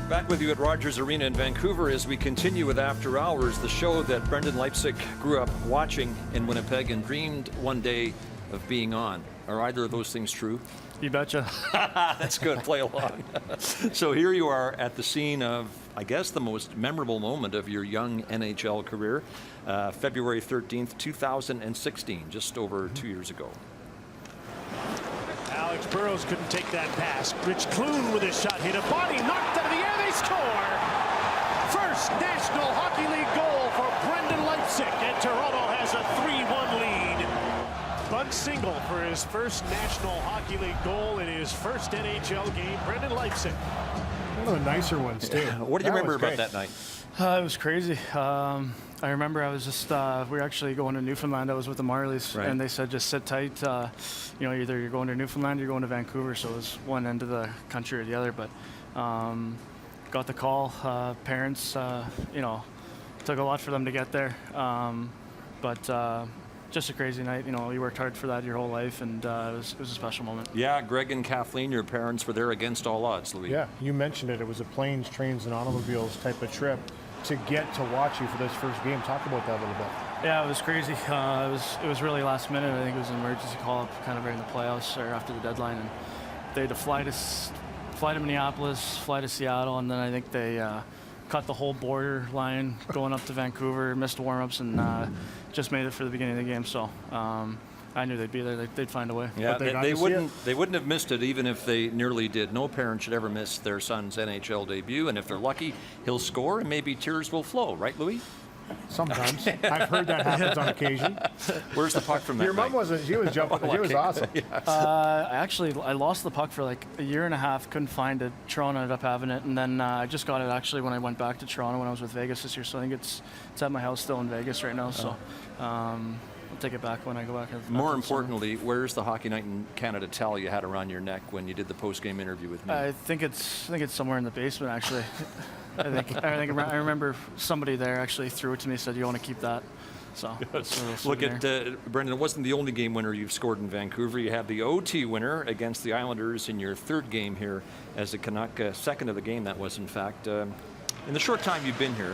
Back with you at Rogers Arena in Vancouver as we continue with After Hours, the show that Brendan Leipsic grew up watching in Winnipeg and dreamed one day of being on. Are either of those things true? You betcha. That's good. Play along. So here you are at the scene of, I guess, the most memorable moment of your young NHL career, February 13th, 2016, just over 2 years ago. Alex Burrows couldn't take that pass. Rich Clune with his shot, hit a body, knocked out of the air, they score! First National Hockey League goal for Brendan Leipsic, and Toronto has a 3-1 lead. Bunt single for his first National Hockey League goal in his first NHL game. Brendan Leipsic. One of the nicer ones, too. What do you remember about that night? It was crazy. I remember I was just, we were actually going to Newfoundland. I was with the Marlies, right. And they said, just sit tight. You know, either you're going to Newfoundland or you're going to Vancouver. So it was one end of the country or the other. But got the call. Parents, you know, took a lot for them to get there. But just a crazy night. You know, you worked hard for that your whole life, and it was a special moment. Yeah, Greg and Kathleen, your parents were there against all odds, Louis. Yeah, you mentioned it. It was a planes, trains, and automobiles type of trip to get to watch you for this first game. Talk about that a little bit. Yeah, it was crazy. It was really last minute. I think it was an emergency call up kind of right in the playoffs or after the deadline, and they had to fly to Minneapolis, fly to Seattle, and then I think they cut the whole border line going up to Vancouver, missed warm-ups, and just made it for the beginning of the game. So I knew they'd be there. They'd find a way. Yeah, they wouldn't have missed it even if they nearly did. No parent should ever miss their son's NHL debut, and if they're lucky, he'll score and maybe tears will flow. Right, Louis? Sometimes. I've heard that happens on occasion. Where's the puck from that Your mom night? wasn't. She was jumping. She was awesome. I lost the puck for like a year and a half. Couldn't find it. Toronto ended up having it, and then I just got it actually when I went back to Toronto when I was with Vegas this year. So I think it's at my house still in Vegas right now. So I'll take it back when I go back. More importantly, where's the Hockey Night in Canada towel you had around your neck when you did the post-game interview with me? I think it's somewhere in the basement actually. I remember somebody there actually threw it to me and said, "You want to keep that?" So look at Brendan. It wasn't the only game winner you've scored in Vancouver. You had the OT winner against the Islanders in your third game here as a Canuck. Second of the game that was, in fact. In the short time you've been here,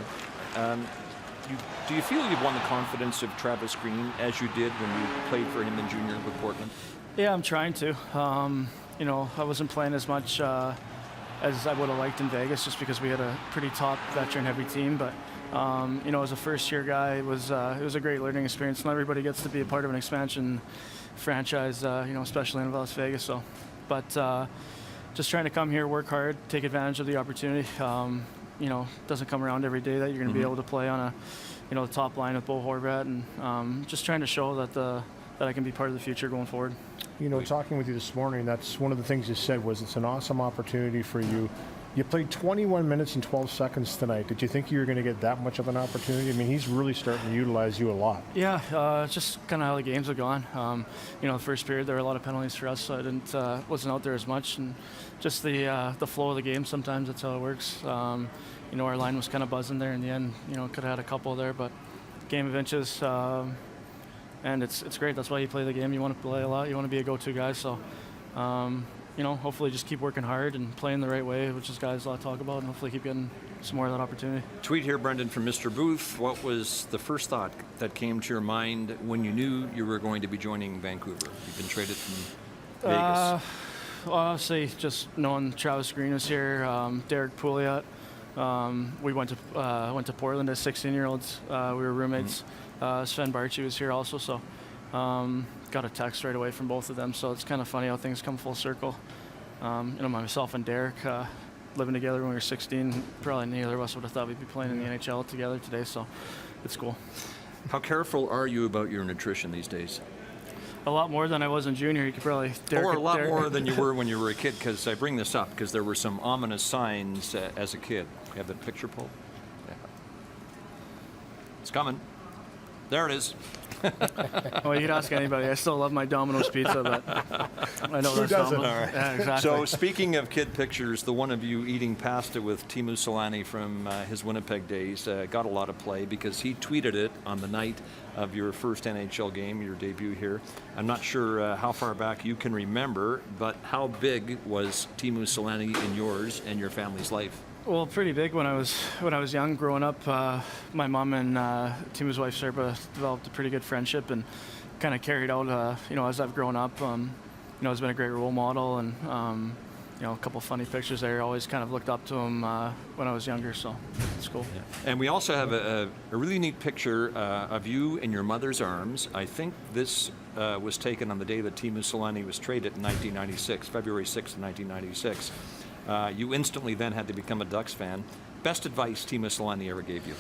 do you feel you've won the confidence of Travis Green as you did when you played for him in junior with Portland? Yeah, I'm trying to. You know, I wasn't playing as much as I would have liked in Vegas just because we had a pretty top veteran-heavy team. But, you know, as a first-year guy, it was a great learning experience. Not everybody gets to be a part of an expansion franchise, you know, especially in Las Vegas. So, but just trying to come here, work hard, take advantage of the opportunity. You know, it doesn't come around every day that you're going to be able to play on the top line with Bo Horvat, and just trying to show that I can be part of the future going forward. You know, talking with you this morning, that's one of the things you said was it's an awesome opportunity for you. You played 21 minutes and 12 seconds tonight. Did you think you were going to get that much of an opportunity? I mean, he's really starting to utilize you a lot. Yeah, just kind of how the games have gone. You know, the first period there were a lot of penalties for us, so I wasn't out there as much, and just the flow of the game. Sometimes that's how it works. You know, our line was kind of buzzing there in the end. You know, could have had a couple there, but game of inches. And it's great. That's why you play the game. You want to play a lot. You want to be a go-to guy. So, you know, hopefully just keep working hard and playing the right way, which is guys a lot to talk about, and hopefully keep getting some more of that opportunity. Tweet here, Brendan, from Mr. Booth. What was the first thought that came to your mind when you knew you were going to be joining Vancouver? You've been traded from Vegas. Well, obviously, just knowing Travis Green was here, Derek Pouliot. We went to Portland as 16-year-olds. We were roommates. Sven Barchi was here also, so got a text right away from both of them. So it's kind of funny how things come full circle. You know, myself and Derek living together when we were 16. Probably neither of us would have thought we'd be playing in the NHL together today. So it's cool. How careful are you about your nutrition these days? A lot more than I was in junior. You could probably or a lot more than you were when you were a kid. Because I bring this up because there were some ominous signs as a kid. You have that picture, Paul? Yeah. It's coming. There it is. Well, you could ask anybody. I still love my Domino's pizza, but I know that's Domino's. Right. Yeah, exactly. So speaking of kid pictures, the one of you eating pasta with Teemu Selanne from his Winnipeg days got a lot of play because he tweeted it on the night of your first NHL game, your debut here. I'm not sure how far back you can remember, but how big was Teemu Selanne in yours and your family's life? Well, pretty big when I was young. Growing up, my mom and Timu's wife Serpa developed a pretty good friendship, and kind of carried out. As I've grown up, has been a great role model, and a couple funny pictures there. Always kind of looked up to him when I was younger, so it's cool. Yeah. And we also have a really neat picture of you in your mother's arms. I think this was taken on the day that Timu Solani was traded in 1996, February 6th, 1996. You instantly then had to become a Ducks fan. Best advice Timu Solani ever gave you?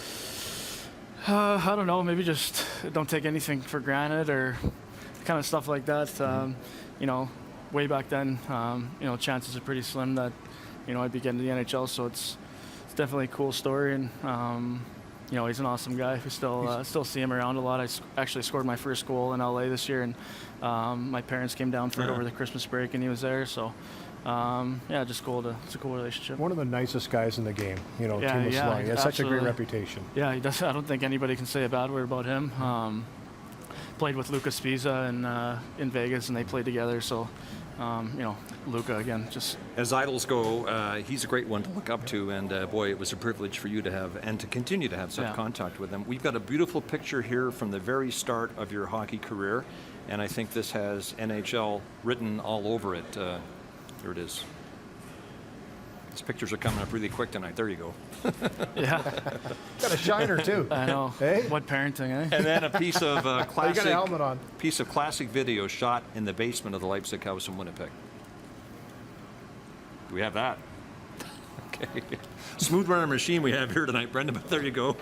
I don't know. Maybe just don't take anything for granted, or kind of stuff like that. Way back then, chances are pretty slim that, I'd be getting to the NHL. So it's definitely a cool story, and he's an awesome guy. We still see him around a lot. I actually scored my first goal in LA this year, and my parents came down for it over the Christmas break, and he was there. So. Just cool. It's a cool relationship. One of the nicest guys in the game, Timu Solani. He has such a great reputation. Yeah, he does. I don't think anybody can say a bad word about him. Played with Luca Spiza in Vegas, and they played together. So, Luca again, just as idols go, he's a great one to look up to, and boy, it was a privilege for you to have and to continue to have such contact with him. We've got a beautiful picture here from the very start of your hockey career, and I think this has NHL written all over it. There it is. These pictures are coming up really quick tonight. There you go. Yeah. Got a shiner too. I know. Hey? What parenting, eh? And then a piece of classic. You got a helmet on. Piece of classic video shot in the basement of the Leipsic house in Winnipeg. Do we have that? Okay. Smooth runner machine we have here tonight, Brendan. But there you go.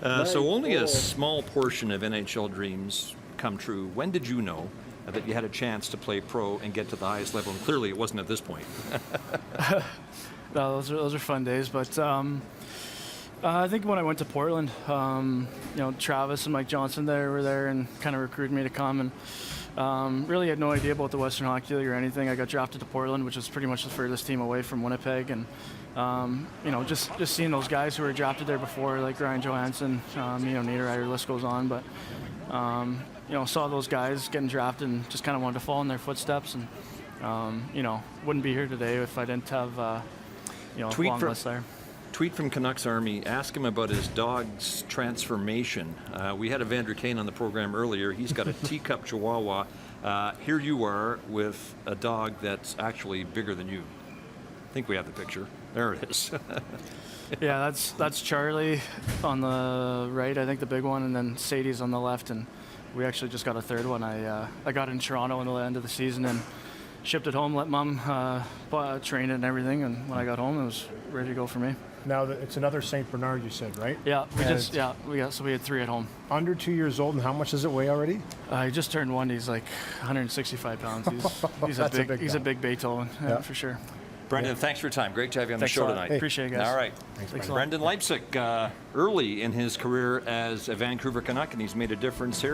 So only a small portion of NHL dreams come true. When did you know that you had a chance to play pro and get to the highest level? And clearly it wasn't at this point. No, those are fun days. But I think when I went to Portland, Travis and Mike Johnson were there and kind of recruited me to come. And really had no idea about the Western Hockey League or anything. I got drafted to Portland, which was pretty much the furthest team away from Winnipeg. And, just seeing those guys who were drafted there before, like Ryan Johansson, Niederreiter, list goes on. But, saw those guys getting drafted and just kind of wanted to follow in their footsteps, and wouldn't be here today if I didn't have a long list there. Tweet from Canucks Army. Ask him about his dog's transformation. We had Evander Kane on the program earlier. He's got a teacup Chihuahua. Here you are with a dog that's actually bigger than you. I think we have the picture. There it is. Yeah, that's Charlie on the right, I think the big one, and then Sadie's on the left, and we actually just got a third one. I got in Toronto in the end of the season and shipped it home, let Mom train it and everything, and when I got home, it was ready to go for me. Now it's another St. Bernard, you said, right? Yeah, we had 3 at home. Under 2 years old, and how much does it weigh already? He just turned 1. He's like 165 pounds. He's a big Beethoven, for sure. Brendan, thanks for your time. Great to have you on the show tonight. Hey. Appreciate it, guys. All right. Thanks, Brendan Leipsic, early in his career as a Vancouver Canuck, and he's made a difference here.